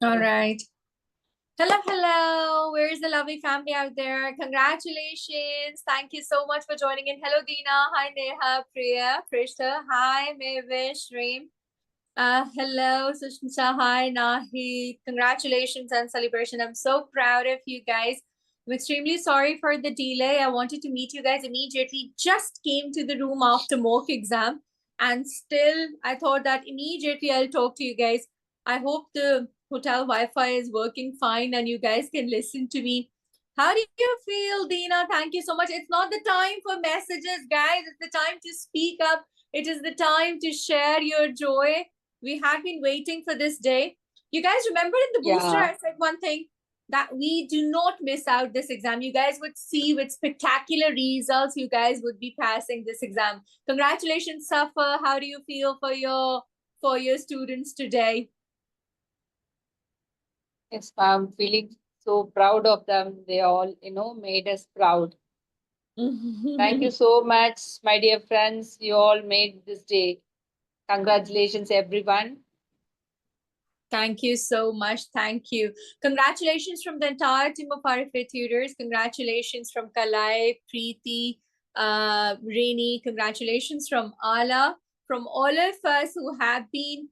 All right. Hello, hello. Where's the lovely family out there? Congratulations. Thank you so much for joining in. Hello, Dina. Hi, Neha, Priya, Prishta. Hi, Mavish, Reem. Hello, Sushmita. Hi, Nahi. Congratulations and celebration. I'm so proud of you guys. I'm extremely sorry for the delay. I wanted to meet you guys immediately. Just came to the room after mock exam. And still, I thought that immediately I'll talk to you guys. I hope the hotel Wi-Fi is working fine and you guys can listen to me. How do you feel, Dina? Thank you so much. It's not the time for messages, guys. It's the time to speak up. It is the time to share your joy. We have been waiting for this day. You guys remember in the booster, I said one thing, that we do not miss out this exam. You guys would see with spectacular results, you guys would be passing this exam. Congratulations, Safa. How do you feel for your students today? Yes, I'm feeling so proud of them. They all, made us proud. Thank you so much, my dear friends. You all made this day. Congratulations, everyone. Thank you so much. Thank you. Congratulations from the entire team of RFA Tutors. Congratulations from Kalai, Preeti, Rainy. Congratulations from Ala, from all of us who have been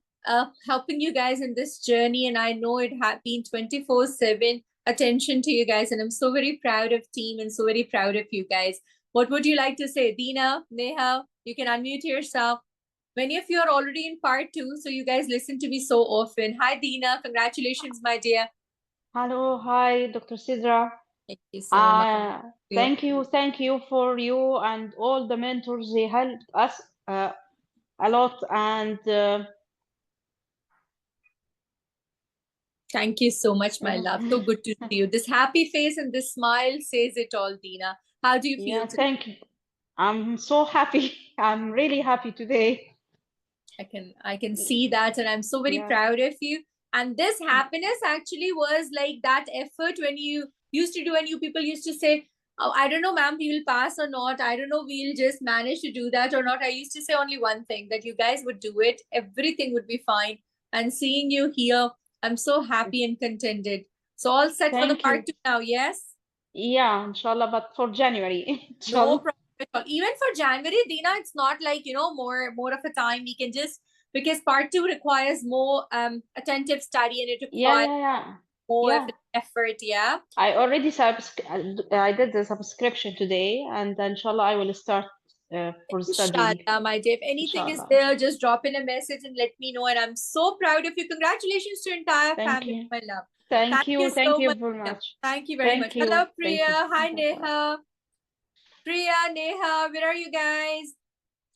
helping you guys in this journey. And I know it has been 24/7 attention to you guys. And I'm so very proud of team and so very proud of you guys. What would you like to say? Dina, Neha, you can unmute yourself. Many of you are already in part 2, so you guys listen to me so often. Hi, Dina. Congratulations, my dear. Hello. Hi, Dr. Sidra. Thank you so much. Thank you for you and all the mentors. They helped us a lot. And thank you so much, my love. So good to see you. This happy face and this smile says it all, Dina. How do you feel today? Thank you. I'm so happy. I'm really happy today. I can see that, and I'm so very proud of you. And this happiness actually was like that effort when you used to do, and you people used to say, oh, I don't know, ma'am, we will pass or not. I don't know, we'll just manage to do that or not. I used to say only one thing, that you guys would do it. Everything would be fine. And seeing you here, I'm so happy and contented. So all set for the part 2 now, yes? Yeah, inshallah, but for January. No problem at all. Even for January, Dina, it's not like, more of a time. We can just, because part 2 requires more attentive study and it requires more effort. Yeah. I already I did the subscription today, and inshallah I will start for studying. Inshallah, my dear. If anything is there, just drop in a message and let me know. And I'm so proud of you. Congratulations to entire family, my love. Thank you so very much. Thank you very much. Hello, Priya. Hi, Neha. Priya, Neha, where are you guys?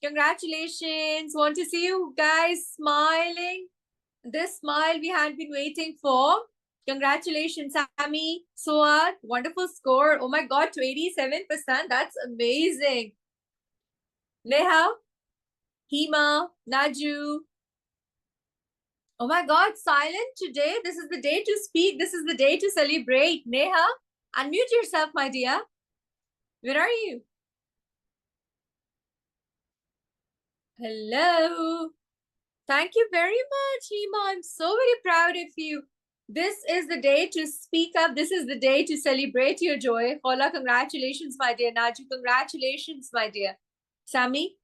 Congratulations. Want to see you guys smiling. This smile we had been waiting for. Congratulations, Sammy, Suad. Wonderful score. Oh my God, 27%. That's amazing. Neha, Hima, Naju. Oh my God, silent today. This is the day to speak. This is the day to celebrate. Neha, unmute yourself, my dear. Where are you? Hello. Thank you very much, Hima. I'm so very proud of you. This is the day to speak up. This is the day to celebrate your joy. Hola, congratulations, my dear. Naju, congratulations, my dear. Sammy,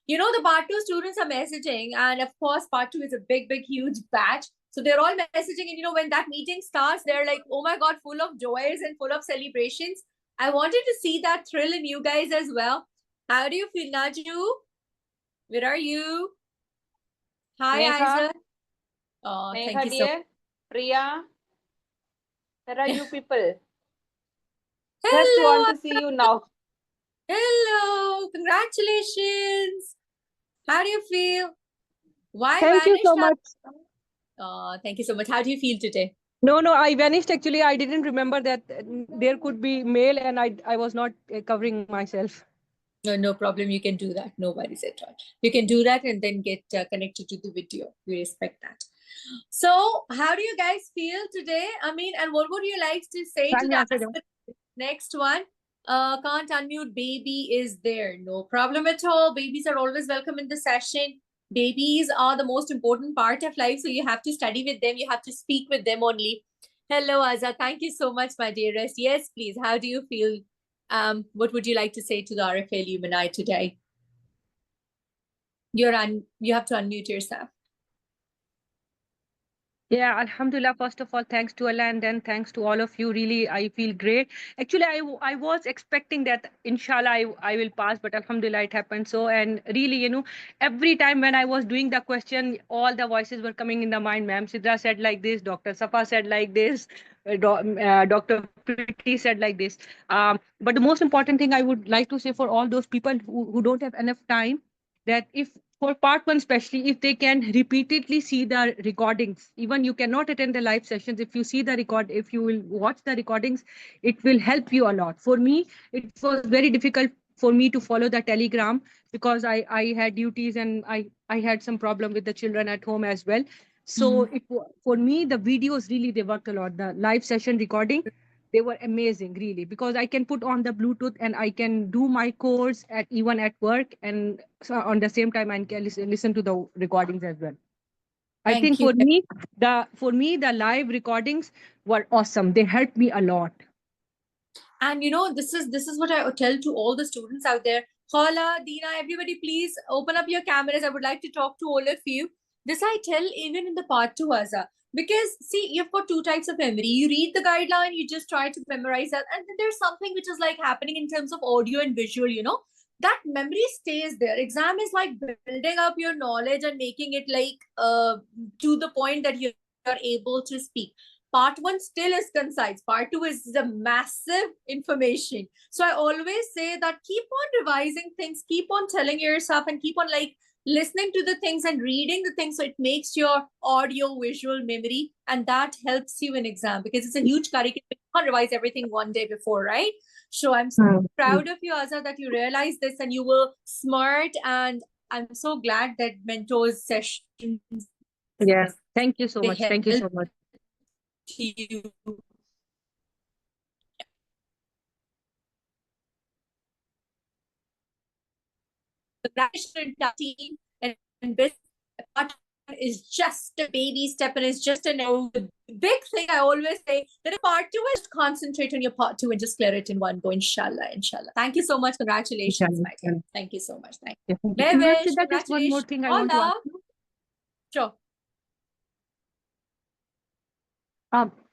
you know the part 2 students are messaging, and of course, part 2 is a big, big, huge batch. So they're all messaging, and when that meeting starts, they're like, oh my God, full of joys and full of celebrations. I wanted to see that thrill in you guys as well. How do you feel, Naju? Where are you? Hi, Neha. Oh, Neha, thank you dear. so much. Priya, where are you people? Hello. Just want to see you now. Hello. Congratulations. How do you feel? Why Thank you so much. Oh, thank you so much. How do you feel today? No, I vanished actually. I didn't remember that there could be mail and I was not covering myself. No problem. You can do that. No worries at all. You can do that and then get connected to the video. We respect that. So how do you guys feel today? I mean, and what would you like to say to the next one? Can't unmute, baby is there. No problem at all. Babies are always welcome in the session. Babies are the most important part of life, so you have to study with them, you have to speak with them only. Hello, Azza. Thank you so much, my dearest. Yes, please. How do you feel? What would you like to say to the RFA alumni today? You have to unmute yourself. Yeah, Alhamdulillah. First of all, thanks to Allah, and then thanks to all of you. Really, I feel great. Actually, I was expecting that, inshallah, I will pass, but Alhamdulillah, it happened. So, and really, every time when I was doing the question, all the voices were coming in the mind. Ma'am Sidra said like this, Dr. Safa said like this, Dr. Pretty said like this. But the most important thing I would like to say for all those people who don't have enough time, that if for part one especially, if they can repeatedly see the recordings, even you cannot attend the live sessions, if you see the record, if you will watch the recordings, it will help you a lot. For me, it was very difficult for me to follow the telegram, because I had duties, and I had some problem with the children at home as well. So for me, the videos really, they worked a lot. The live session recording, they were amazing, really, because I can put on the Bluetooth and I can do my course even at work, and so on the same time I can listen to the recordings as well. I think for me the live recordings were awesome. They helped me a lot. And this is what I tell to all the students out there. Khala, Dina, everybody, please open up your cameras. I would like to talk to all of you. This I tell even in the part 2, Azza. Because see, you've got two types of memory. You read the guideline, you just try to memorize that. And then there's something which is like happening in terms of audio and visual, that memory stays there. Exam is like building up your knowledge and making it like to the point that you're able to speak. Part 1 still is concise. Part 2 is the massive information. So I always say that keep on revising things, keep on telling yourself, and keep on like listening to the things and reading the things, so it makes your audio visual memory, and that helps you in exam, because it's a huge curriculum. You can't revise everything one day before, right? So I'm so proud of you, Azza, that you realize this and you were smart, and I'm so glad that mentors sessions. Yeah, thank you so much. Thank you so much. You. Congratulations, team, and this part is just a baby step, and it's just a big thing. I always say that a part 2 is concentrate on your part 2 and just clear it in one go, inshallah. Thank you so much. Congratulations, my dear. Thank you so much. Thank you. Congratulations. That is one more thing I want to ask you. Sure.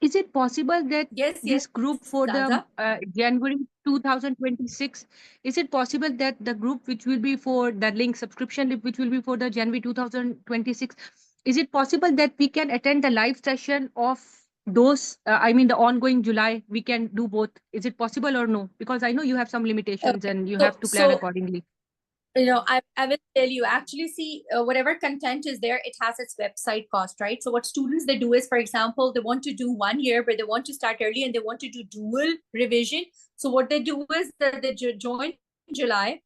Is it possible that this group for Azza? the January 2026, is it possible that the group which will be for the link subscription link, which will be for the January 2026, is it possible that we can attend the live session of those, I mean the ongoing July, we can do both? Is it possible or no? Because I know you have some limitations and you have to plan accordingly. I will tell you, actually, see, whatever content is there, it has its website cost, right? So what students, they do is, for example, they want to do 1 year, but they want to start early and they want to do dual revision. So what they do is that they join July.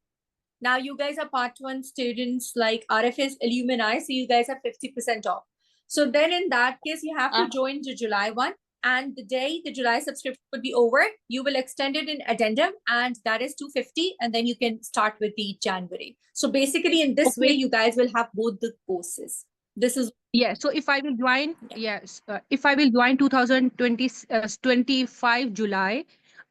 Now you guys are part 1 students like RFS alumni, so you guys have 50% off. So then in that case, you have to join the July one. And the day the July subscription would be over, you will extend it in addendum, and that is 250, and then you can start with the January. So basically, in this way, you guys will have both the courses. This is So if I will join, if I will join 2025 July,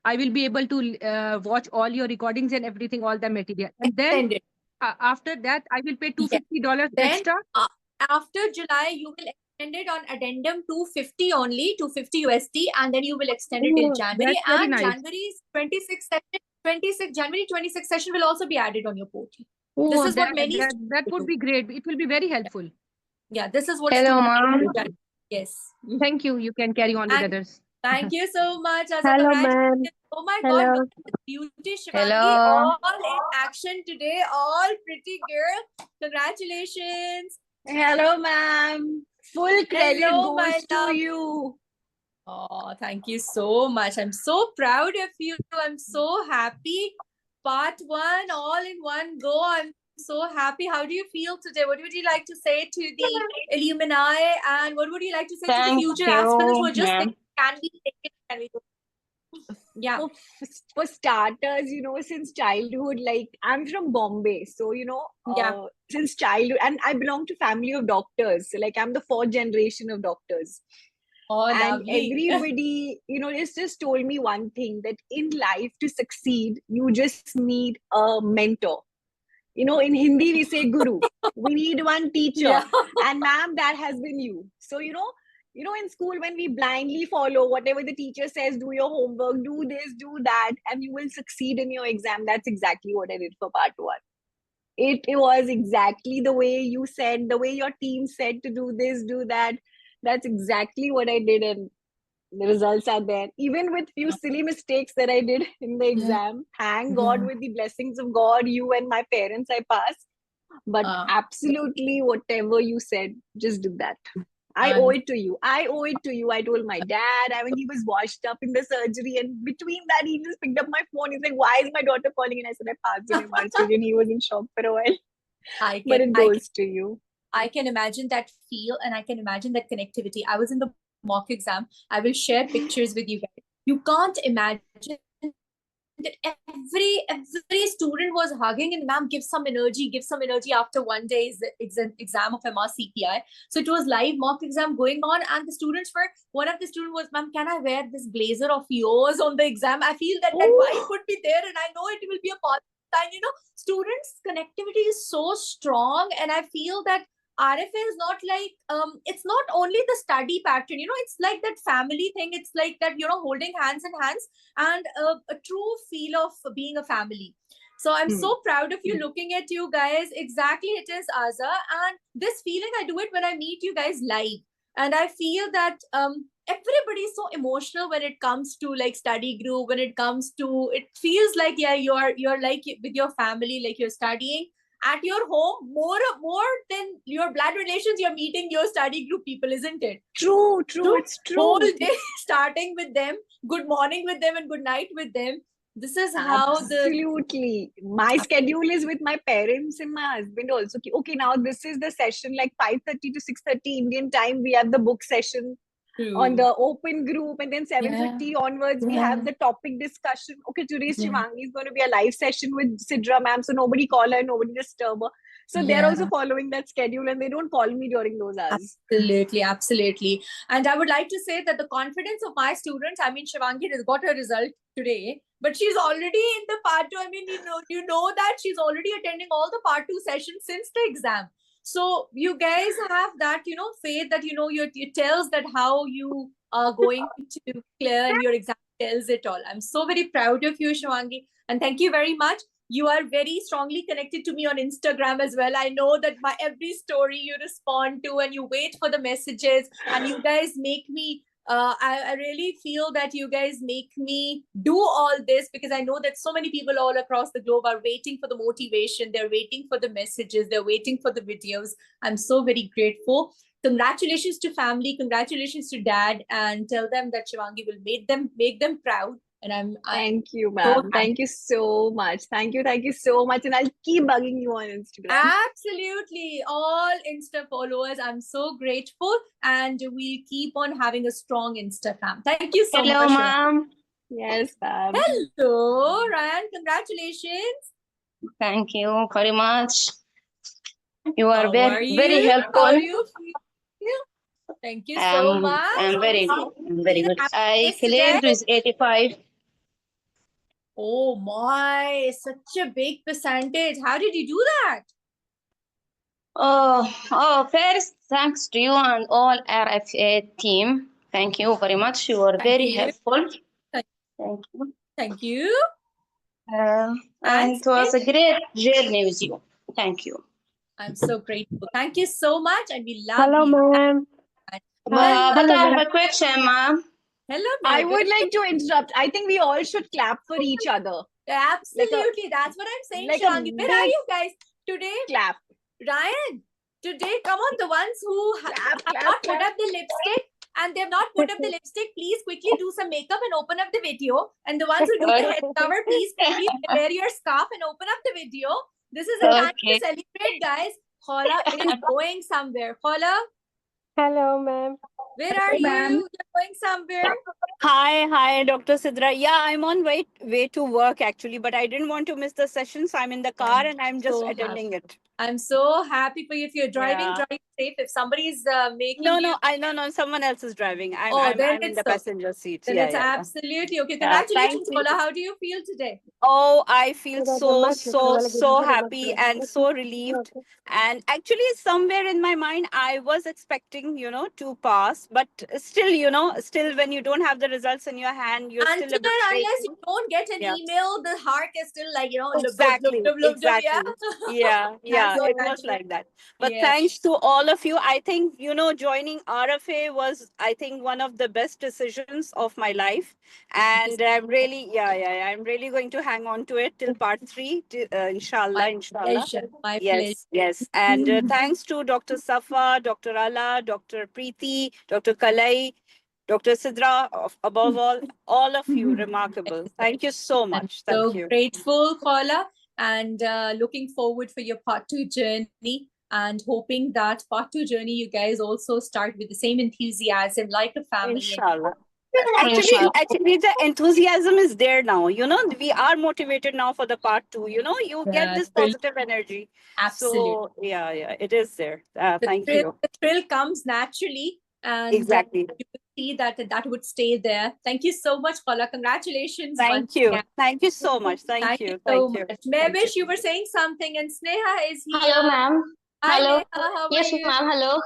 I will be able to watch all your recordings and everything, all the material. And then after that, I will pay $250 extra. After July, you will extend it on addendum 250 only, 250 USD, and then you will extend it till January. And nice. January's 26 session will also be added on your portal. This is what many that would be great. It will be very helpful. Yeah, this is what. Hello, ma'am. Yes. Thank you. You can carry on with others. Thank you so much. Hello, ma'am. Oh my Hello. God, look at the beauty, Shivangi. Hello. All in action today. All pretty girl. Congratulations. Hello, ma'am. Full credit goes to you. Oh, thank you so much. I'm so proud of you. I'm so happy. Part 1, all in one go. I'm so happy. How do you feel today? What would you like to say to the alumni, and what would you like to say to the future aspirants who are just thinking, can we take it? Can we do it? Yeah. For starters, since childhood, like I'm from Bombay, so Yeah. since childhood, and I belong to family of doctors. So like I'm the fourth generation of doctors, Oh, and lovely. everybody, just told me one thing, that in life to succeed, you just need a mentor. In Hindi we say guru. We need one teacher, Yeah. and ma'am, that has been you. So in school, when we blindly follow whatever the teacher says, do your homework, do this, do that, and you will succeed in your exam. That's exactly what I did for part one. It was exactly the way you said, the way your team said to do this, do that. That's exactly what I did, and the results are there. Even with few silly mistakes that I did in the exam, thank God, with the blessings of God, you and my parents, I passed. But absolutely, whatever you said, just do that. I owe it to you. I owe it to you. I told my dad, when he was washed up in the surgery, and between that, he just picked up my phone. He's like, "Why is my daughter calling?" And I said, "I passed in MRC," and he was in shock for a while. But it goes to you. I can imagine that feel, and I can imagine that connectivity. I was in the mock exam. I will share pictures with you guys. You can't imagine that every student was hugging, and ma'am, give some energy after one day's exam of MRCPI. So it was live mock exam going on, and the students were, one of the students was, "Ma'am, can I wear this blazer of yours on the exam?" I feel that vibe would be there, and I know it will be a positive sign. Students' connectivity is so strong, and I feel that RFA is not like, it's not only the study pattern, it's like that family thing. It's like that, holding hands in hands, and a true feel of being a family. So I'm so proud of you, looking at you guys. Exactly, it is Aza. And this feeling, I do it when I meet you guys live. And I feel that everybody is so emotional when it comes to like study group, when it comes to, it feels like, yeah, you're like with your family, like you're studying at your home, more than your blood relations. You're meeting your study group people, isn't it? True, it's true. Whole day starting with them, good morning with them, and good night with them. This is how absolutely. My schedule is with my parents and my husband also. Okay, now this is the session, like 5:30 to 6:30 Indian time. We have the book session on the open group, and then 7:30 onwards we have the topic discussion. Okay, today's Shivangi is going to be a live session with Sidra ma'am, so nobody call her, nobody disturb her. So they're also following that schedule, and they don't call me during those hours. Absolutely. And I would like to say that the confidence of my students, I mean, Shivangi has got her result today, but she's already in the part 2. I mean, you know that she's already attending all the part 2 sessions since the exam. So you guys have that, faith that, it tells that how you are going to clear, and your exam tells it all. I'm so very proud of you, Shivangi. And thank you very much. You are very strongly connected to me on Instagram as well. I know that my every story you respond to, and you wait for the messages, and you guys make me, I really feel that you guys make me do all this, because I know that so many people all across the globe are waiting for the motivation. They're waiting for the messages. They're waiting for the videos. I'm so very grateful. Congratulations to family. Congratulations to dad, and tell them that Shivangi will make them proud. And thank you, ma'am. Thank you so much. Thank you so much. And I'll keep bugging you on Instagram. Absolutely. All Insta followers, I'm so grateful. And we'll keep on having a strong Insta fam. Thank you so much. Hello, ma'am. Yes, ma'am. Hello, Ryan. Congratulations. Thank you very much. You are very helpful. How do you feel? Thank you so much. I'm very good. I'm very good. I cleared with 85. Oh my, such a big percentage. How did you do that? First, thanks to you and all RFA team. Thank you very much. You were very helpful. Thank you. Thank you. And it was a great journey with you. Thank you. I'm so grateful. Thank you so much, and we love you. Hello, ma'am. But I have a question, ma'am. Hello, I would like to interrupt. I think we all should clap for each other. Absolutely. That's what I'm saying, Shivangi. Where are you guys today? Clap. Ryan, today, come on, the ones who have not put up the lipstick, and they have not put up the lipstick, please quickly do some makeup and open up the video. And the ones who do the head cover, please quickly wear your scarf and open up the video. This is a time to celebrate, guys. Khala is going somewhere. Khala? Hello, ma'am. Where are you? You're going somewhere? Hi, Dr. Sidra. Yeah, I'm on way to work actually, but I didn't want to miss the session, so I'm in the car and I'm just so attending it. I'm so happy for you. If you're driving, Yeah. drive safe. If somebody's making No, you, no, someone else is driving. oh, then I'm in it's the passenger seat. then Yeah, it's yeah. absolutely okay. Yeah, Congratulations, thank you. Paula. How do you feel today? Oh, I feel so happy and so relieved. And actually, somewhere in my mind, I was expecting, to pass. But still when you don't have the results in your hand, you're still Until a bit and unless shaky. you don't get an Yeah. email, the heart is still like, Exactly, yeah. yeah, So it that was like that. But yeah, thanks to all of you, I think, joining RFA was, I think, one of the best decisions of my life. And I'm really, I'm really going to hang on to it till part 3, my inshallah. pleasure. My pleasure. Yes. And thanks to Dr. Safa, Dr. Ala, Dr. Preeti, Dr. Kalai, Dr. Sidra, above all of you, remarkable. Thank you so I'm much. so Thank you. grateful, Paula, and looking forward for your part 2 journey and hoping that part 2 journey you guys also start with the same enthusiasm like a family. Inshallah. Inshallah. Actually, the enthusiasm is there now. We are motivated now for the part 2. You get this positive energy. Absolutely. So, yeah, it is there. Thank thrill, you. The thrill comes naturally, and Exactly. you can see that would stay there. Thank you so much, Paula. Congratulations. Thank you. Thank you so much. Thank you so Thank you. much. Mevish, you were saying something, and Sneha is here. Hello, ma'am. Hi, Hello. Neha. How Yes, are you? ma'am. Hello.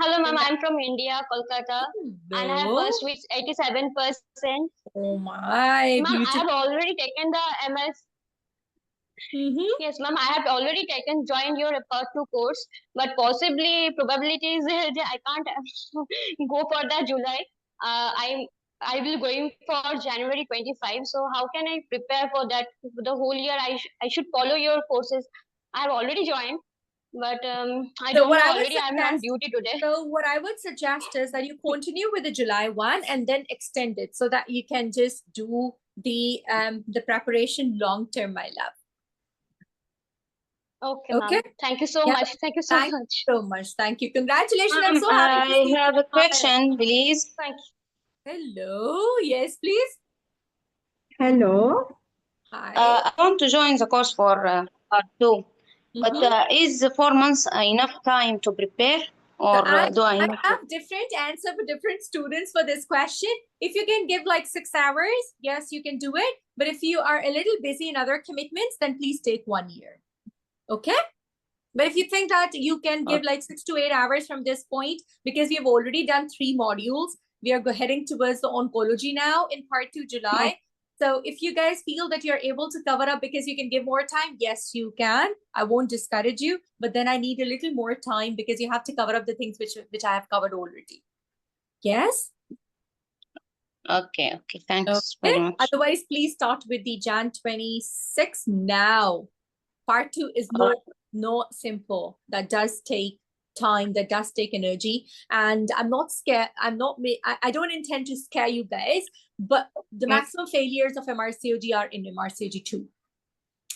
Hello, ma'am. I'm from India, Kolkata, and I have Hello. first with 87%. Oh my, Ma'am, I beautiful. have already taken the MS. Yes, ma'am. I have already joined your part 2 course, but possibly probabilities I can't go for the July. I will going for January 25. So how can I prepare for that? The whole year I should follow your courses. I have already joined, but I So don't what know I would already. I'm on suggest- duty today. So what I would suggest is that you continue with the July one and then extend it so that you can just do the preparation long term, my love. Okay, Okay. ma'am. Thank you so Yeah. much. Thank you so Thank much. you so much. Thank you. Congratulations. I'm so happy to I see have you. a question, please. Thank you. Hello. Yes, please. Hello. Hi. I want to join the course for part 2, but is 4 months enough time to prepare, or do I need I have different answer for different students for this question. If you can give like 6 hours, yes, you can do it. But if you are a little busy in other commitments, then please take 1 year. Okay. But if you think that you can give like 6 to 8 hours from this point, because we have already done 3 modules, we are heading towards the oncology now in part 2 July. So if you guys feel that you're able to cover up because you can give more time, yes, you can. I won't discourage you, but then I need a little more time because you have to cover up the things which I have covered already. Yes? Okay. Thanks very much. Otherwise, please start with the Jan 26 now. Part 2 is not simple. That does take time, that does take energy, and I'm not scared. I don't intend to scare you guys, but the maximum failures of MRCOG are in MRCOG 2.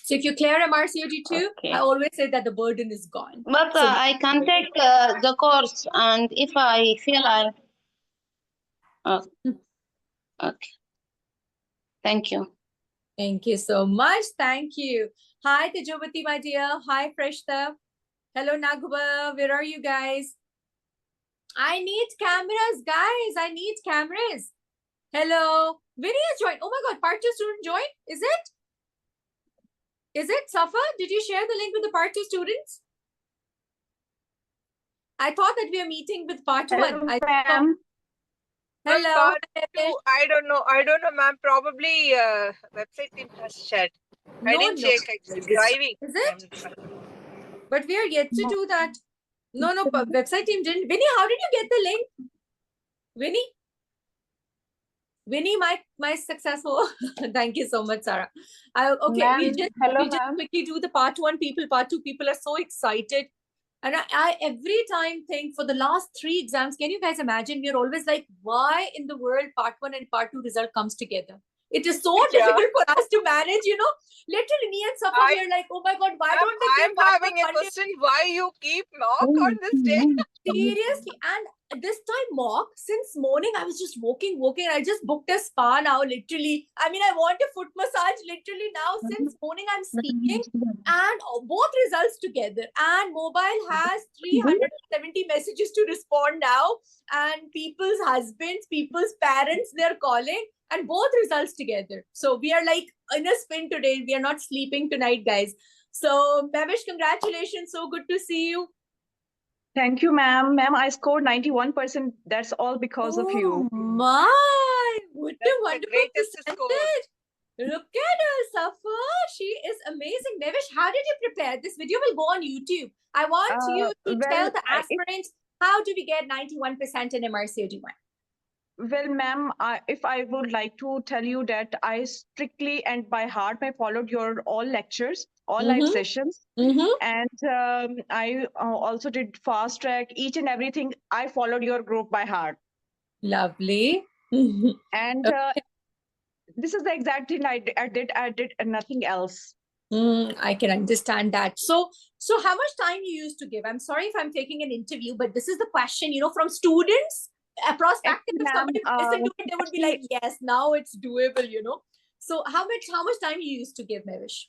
So if you clear MRCOG 2, I always say that the burden is gone. But So I can take the course, and if I feel okay. Thank you. Thank you so much. Thank you. Hi, Tejobati, my dear. Hi, Freshta. Hello, Nagba. Where are you guys? I need cameras, guys. I need cameras. Hello. Vinny has joined. Oh my God. Part 2 student joined. Is it? Is it, Safa? Did you share the link with the part 2 students? I thought that we are meeting with part 1. Ma'am. Hello. I don't know, ma'am. Probably website team has shared. I didn't check. Actually, driving. Is it? But we are yet to do that. No, website team didn't. Vinny, how did you get the link? Vinny, my successful. Thank you so much, Sarah. Okay, we'll just quickly do the part 1 people. Part 2 people are so excited. And I every time think for the last 3 exams, can you guys imagine? We're always like, why in the world part 1 and part 2 result comes together? It is so difficult for us to manage, Literally, me and Safa, we are like, oh my God, why don't they give I'm having a question. Why you keep knock on this day? Seriously. And this time mock, since morning I was just walking. I just booked a spa now, literally. I mean, I want a foot massage literally now. Since morning I'm speaking, and both results together. And mobile has 370 messages to respond now, and people's husbands, people's parents, they're calling, and both results together. So we are like in a spin today. We are not sleeping tonight, guys. So Mevish, congratulations. So good to see you. Thank you, ma'am. Ma'am, I scored 91%. That's all because of you. My, what a wonderful greatest percentage. score. Look at her, Safa. She is amazing. Mevish, how did you prepare? This video will go on YouTube. I want you to tell the aspirants, how do we get 91% in MRCOG1? Well, ma'am, if I would like to tell you that I strictly and by heart, I followed your all lectures, all live sessions. And I also did fast track, each and everything. I followed your group by heart. Lovely. And this is the exact thing I did. I did nothing else. I can understand that. So how much time you used to give? I'm sorry if I'm taking an interview, but this is the question, from students. A prospective, if somebody would listen to it, they would be like, yes, now it's doable, So how much time you used to give, Mevish?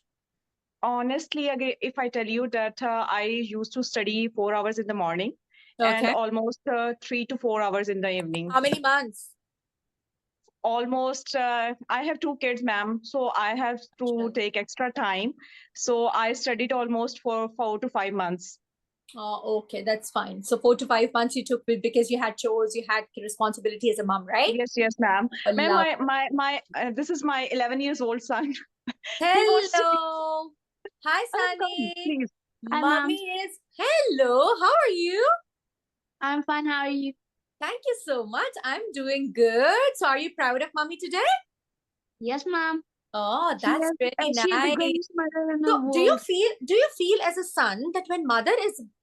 Honestly, again, if I tell you that I used to study 4 hours in the morning and almost 3 to 4 hours in the evening. How many months? Almost, I have 2 kids, ma'am, so I have to take extra time. So I studied almost for 4 to 5 months. Oh, okay, that's fine. So 4 to 5 months you took because you had chores, you had responsibility as a mom, right? Yes, ma'am. Ma'am, my this is my 11 years old son. Hello. Hi, Sunny. Please. Hi, Mommy is. Hello. How are you? I'm fine. How are you? Thank you so much. I'm doing good. So, are you proud of mommy today? Yes, ma'am. Oh, that's really nice. So, do you feel as a son that when mother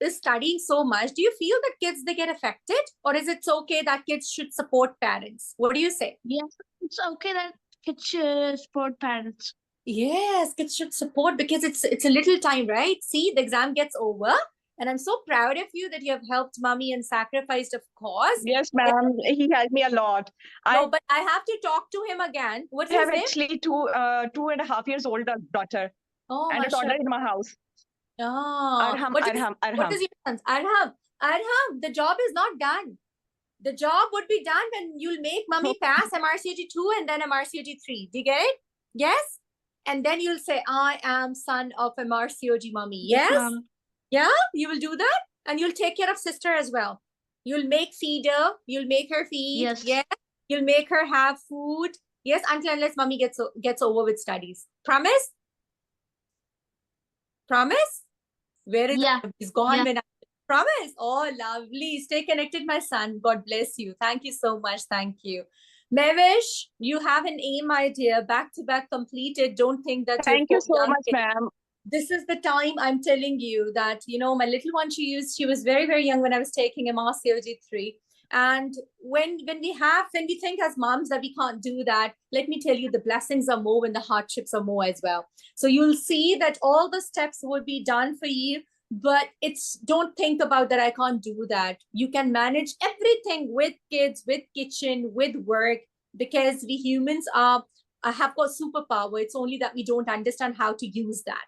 is studying so much, do you feel that kids they get affected, or is it okay that kids should support parents? What do you say? Yes, it's okay that kids should support parents. Yes, kids should support because it's a little time, right? See, the exam gets over. And I'm so proud of you that you have helped mommy and sacrificed, of course. Yes, ma'am. He helped me a lot. No, but I have to talk to him again. What's his name? I have actually 2.5 years old daughter. Oh, and a toddler in my house. Oh, Arham. What is your son's? Arham, the job is not done. The job would be done when you'll make mommy pass MRCOG 2 and then MRCOG 3. Do you get it? Yes? And then you'll say, I am son of MRCOG mommy. Yes? Yeah, you will do that, and you'll take care of sister as well. You'll feed her. You'll make her feed. Yes. Yeah. You'll make her have food. Yes, until unless mommy gets over with studies. Promise? Promise? Where is he's gone? When promise? Oh, lovely. Stay connected, my son. God bless you. Thank you so much. Thank you. Mevish, you have an aim idea. Back-to-back completed. Don't think that Thank you so much, ma'am. This is the time I'm telling you that, my little one, she was very, very young when I was taking MRCOG 3. And when we think as moms that we can't do that, let me tell you, the blessings are more when the hardships are more as well. So you'll see that all the steps would be done for you, but don't think about that I can't do that. You can manage everything with kids, with kitchen, with work, because we humans have got superpower. It's only that we don't understand how to use that.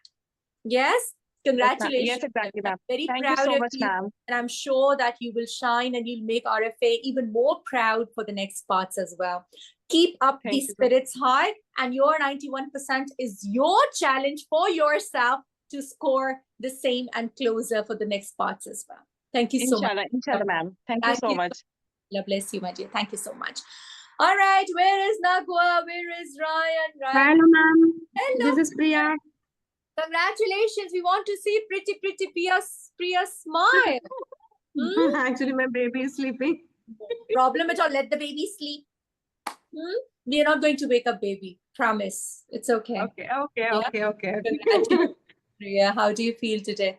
Yes, congratulations. Yes, exactly, ma'am. Very Thank proud you so of much, you, ma'am. and I'm sure that you will shine and you'll make RFA even more proud for the next parts as well. Keep up the spirits high, and your 91% is your challenge for yourself to score the same and closer for the next parts as well. Thank you so much. Inshallah, ma'am. Thank you so much. God bless you, my dear. Thank you so much. All right, where is Nagwa? Where is Ryan? Hello, ma'am. Hello. This is Priya. Congratulations. We want to see pretty Priya smile. Actually, my baby is sleeping. Problem at all. Let the baby sleep. We are not going to wake up baby. Promise. It's okay. Okay. Priya, how do you feel today?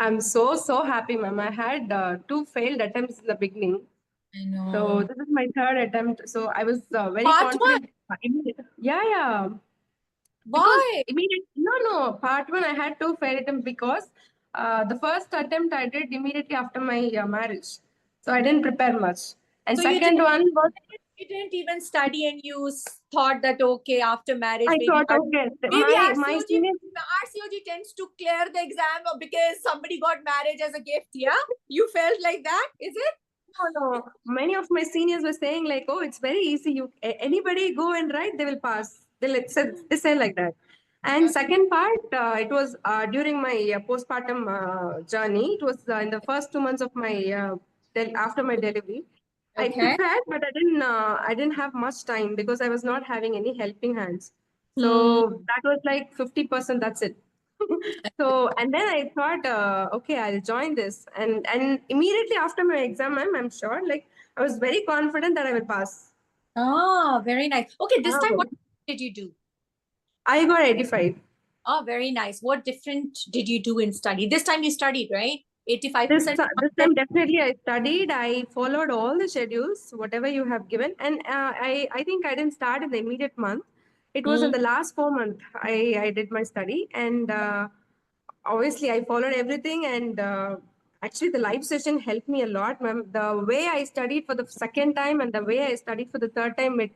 I'm so happy, ma'am. I had 2 failed attempts in the beginning. I know. So this is my 3rd attempt. So I was very Part confident. Yeah. Why? No. Part 1, I had 2 failed attempts because the first attempt I did immediately after my marriage. So I didn't prepare much. And So second one was, you didn't even study and you thought that, okay, after marriage, I maybe thought, okay, maybe my senior, RCOG tends to clear the exam because somebody got marriage as a gift. Yeah, you felt like that, is it? no. Many of my seniors were saying like, oh, it's very easy. Anybody go and write, they will pass. They say like that. And second part, it was during my postpartum journey. It was in the first 2 months of my after my delivery. I prepared, but I didn't have much time because I was not having any helping hands. So that was like 50%. That's it. So and then I thought, okay, I'll join this, and immediately after my exam, I'm sure, like I was very confident that I will pass. Ah, very nice. Okay, this time what did you do? I got 85. Oh, very nice. What different did you do in study? This time you studied, right? 85%. This time definitely I studied. I followed all the schedules, whatever you have given, and I think I didn't start in the immediate month. It was in the last 4 months I did my study, and obviously I followed everything, and actually the live session helped me a lot, ma'am. The way I studied for the second time and the way I studied for the third time, it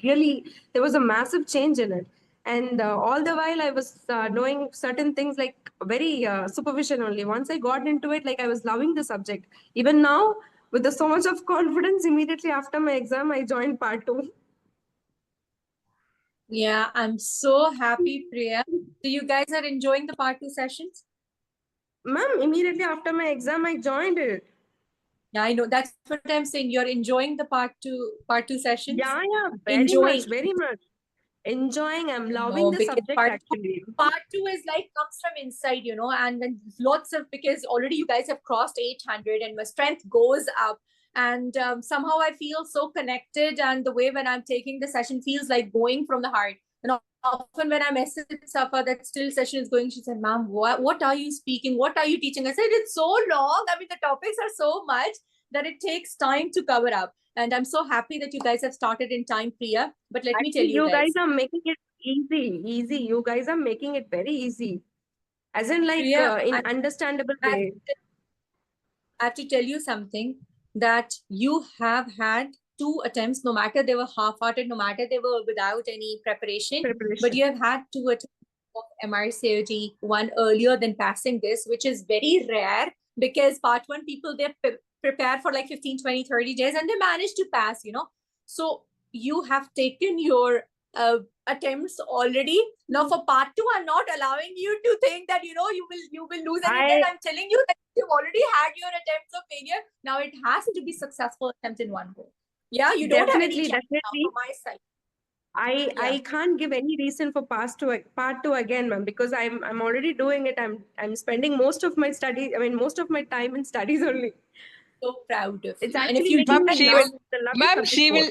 really, there was a massive change in it. And all the while I was knowing certain things like very supervision only. Once I got into it, like I was loving the subject. Even now, with so much of confidence, immediately after my exam, I joined part 2. Yeah, I'm so happy, Priya. So you guys are enjoying the part 2 sessions? Ma'am, immediately after my exam, I joined it. Yeah, I know. That's what I'm saying. You're enjoying the part two sessions? Yeah, very much. Enjoying, I'm loving the subject actually. Part 2 is like comes from inside, you know, and then lots of, because already you guys have crossed 800 and my strength goes up. And somehow I feel so connected, and the way when I'm taking the session feels like going from the heart. And often when I message Safa that still session is going, she said, ma'am, what are you speaking? What are you teaching? I said, it's so long. I mean, the topics are so much that it takes time to cover up. And I'm so happy that you guys have started in time, Priya. But let me tell you guys are making it easy. You guys are making it very easy. As in like Priya, in understandable way. I have to tell you something, that you have had 2 attempts, no matter they were half-hearted, no matter they were without any preparation. But you have had 2 attempts of MRCOG, one earlier than passing this, which is very rare, because part 1 people, they prepare for like 15, 20, 30 days and they manage to pass, you know. So you have taken your attempts already. Now for part 2, I'm not allowing you to think that, you know, you will lose anything. I'm telling you that you've already had your attempts of failure. Now it has to be successful attempt in one go. Yeah, you don't have any chance now from my side. I can't give any reason for part two again, ma'am, because I'm already doing it. I'm spending most of my study, I mean most of my time in studies only. So proud of you. It's actually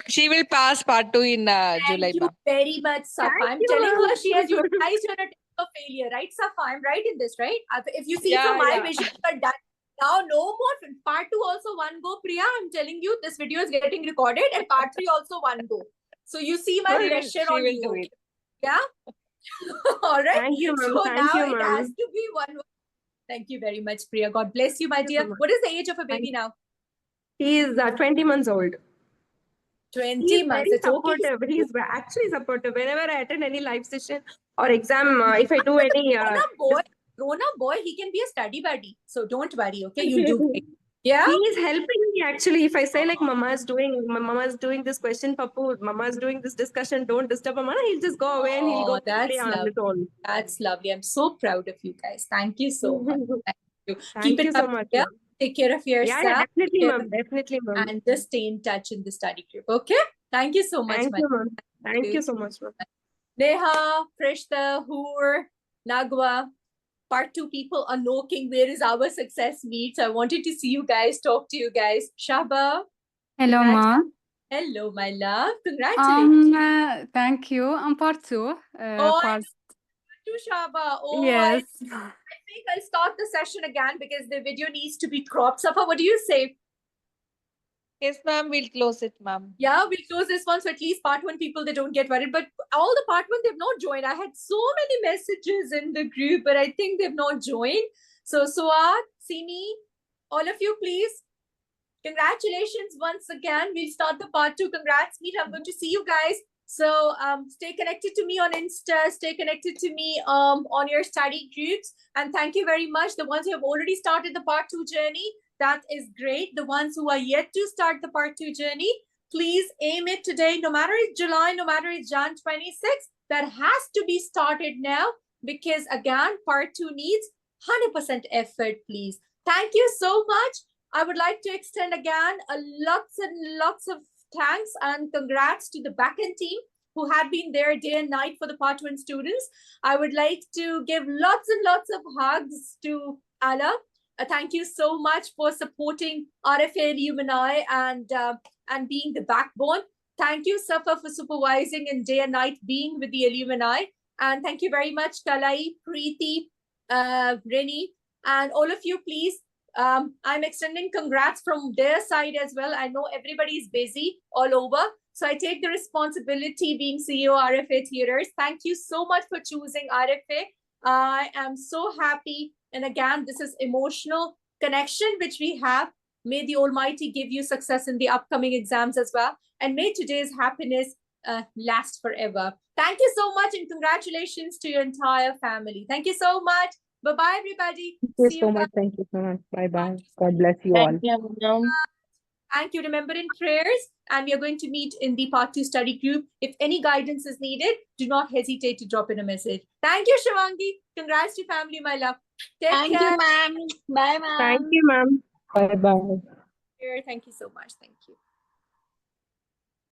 she will pass part 2 in July. Thank you very much, Safa. I'm telling her she has utilized her attempt of failure, right, Safa? I'm right in this, right? If you see from my vision, but done. Now no more. Part 2 also one go, Priya. I'm telling you, this video is getting recorded, and part 3 also one go. So you see my pressure on you. Yeah. All right. Thank you, ma'am. So Thank now you, it has to be one. Thank you very much, Priya. God bless you, my dear. What is the age of a baby now? He is 20 months old. 20 months. It's supportive. Okay. He's actually supportive. Whenever I attend any live session or exam, if I do any grown-up boy, he can be a study buddy. So don't worry, okay? You do. Yeah. He is helping me actually. If I say like Mama is doing this question, Papu, Mama is doing this discussion, don't disturb Mama, he'll just go away and he'll go play on his own. That's lovely. I'm so proud of you guys. Thank you so much. Thank you. Keep it up. So much. Yeah. Take care of yourself. Yeah, definitely, ma'am. Definitely, ma'am. And just stay in touch in the study group. Okay. Thank you so much. Thank you, ma'am. Thank you so much, ma'am. Neha, Prishta, Hoor, Nagwa. Part 2 people are knocking. Where is our success meets? I wanted to see you guys, talk to you guys. Shaba. Hello, Ma. Hello, my love. Congratulations. Thank you. I'm part 2. Part 2, Shaba. Oh, yes. I think I'll start the session again because the video needs to be cropped. Safa, what do you say? Yes, ma'am. We'll close it, ma'am. Yeah, we'll close this one. So at least part 1 people, they don't get worried. But all the part 1, they've not joined. I had so many messages in the group, but I think they've not joined. So Suad, Simi, all of you, please Congratulations once again. We'll start the part 2. Congrats, meet. I'm going to see you guys. So stay connected to me on Insta, stay connected to me on your study groups. And thank you very much. The ones who have already started the part 2 journey, that is great. The ones who are yet to start the part 2 journey, please aim it today. No matter it's July, no matter it's Jan 26, that has to be started now, because again, part 2 needs 100% effort, please. Thank you so much. I would like to extend again lots and lots of thanks and congrats to the backend team who had been there day and night for the part 1 students. I would like to give lots and lots of hugs to Ala. Thank you so much for supporting RFA Alumni and being the backbone. Thank you, Safa, for supervising and day and night being with the alumni. And thank you very much, Kalai, Preeti, Rini, and all of you, please. I'm extending congrats from their side as well. I know everybody's busy all over. So I take the responsibility being CEO RFA Theatres. Thank you so much for choosing RFA. I am so happy. And again, this is emotional connection which we have. May the Almighty give you success in the upcoming exams as well. And may today's happiness last forever. Thank you so much and congratulations to your entire family. Thank you so much. Bye-bye, everybody. Thank See you so you much. guys. Thank you so much. Bye-bye. God bless you all. Thank you. Remember in prayers, and we are going to meet in the part 2 study group. If any guidance is needed, do not hesitate to drop in a message. Thank you, Shivangi. Congrats to family, my love. Take Thank care. you, ma'am. Bye, ma'am. Thank you, ma'am. Bye-bye. Thank you so much. Thank you.